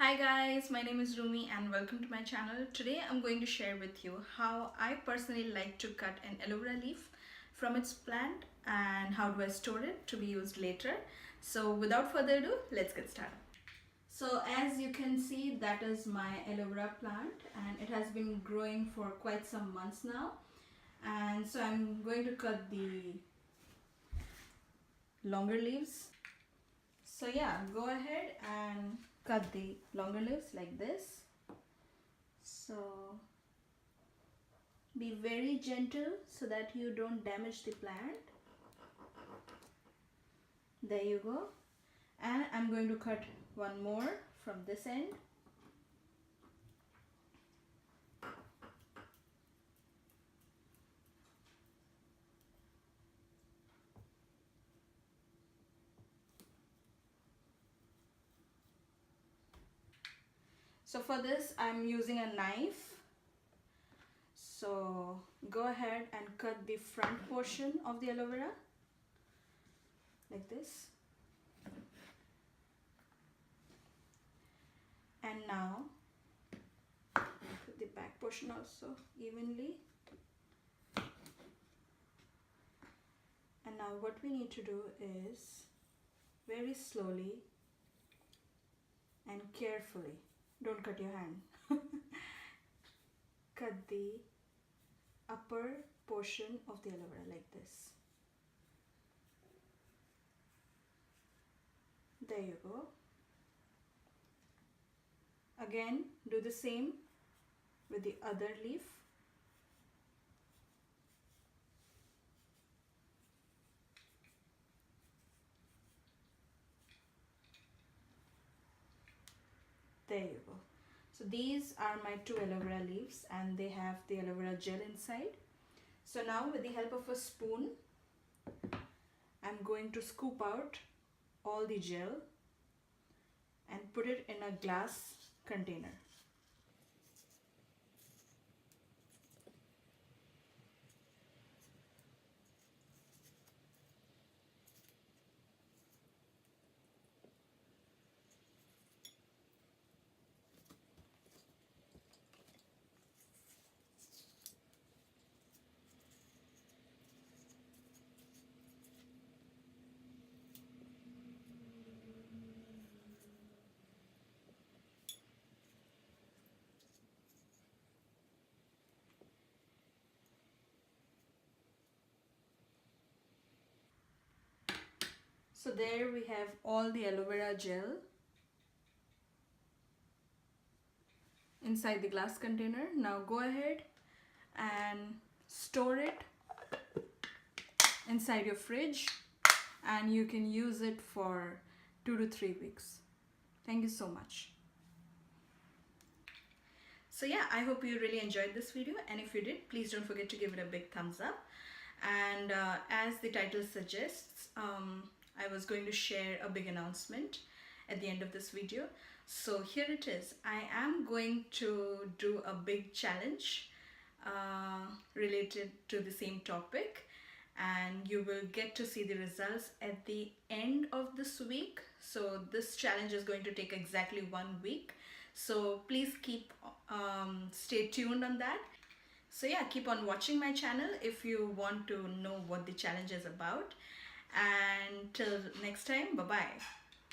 Hi guys, my name is Rumi and welcome to my channel. Today I'm going to share with you how I personally like to cut an aloe vera leaf from its plant and how do I store it to be used later. So without further ado, let's get started. So as you can see, that is my aloe vera plant and it has been growing for quite some months now. And so I'm going to cut the longer leaves. So yeah, go ahead and cut the longer leaves like this. So be very gentle so that you don't damage the plant. There you go. And I'm going to cut one more from this end. So for this I'm using a knife. So go ahead and cut the front portion of the aloe vera like this. And now put the back portion also evenly. And now what we need to do is very slowly and carefully, don't cut your hand, cut the upper portion of the aloe vera like this. There you go. Again, do the same with the other leaf. There you go. So these are my two aloe vera leaves and they have the aloe vera gel inside. So now with the help of a spoon, I'm going to scoop out all the gel and put it in a glass container. So there we have all the aloe vera gel inside the glass container. Now go ahead and store it inside your fridge and you can use it for 2 to 3 weeks. Thank you so much. So yeah, I hope you really enjoyed this video, and if you did, please don't forget to give it a big thumbs up. And as the title suggests, I was going to share a big announcement at the end of this video. So here it is. I am going to do a big challenge related to the same topic, and you will get to see the results at the end of this week. So this challenge is going to take exactly 1 week. So please stay tuned on that. So yeah, keep on watching my channel if you want to know what the challenge is about. And till next time, bye bye.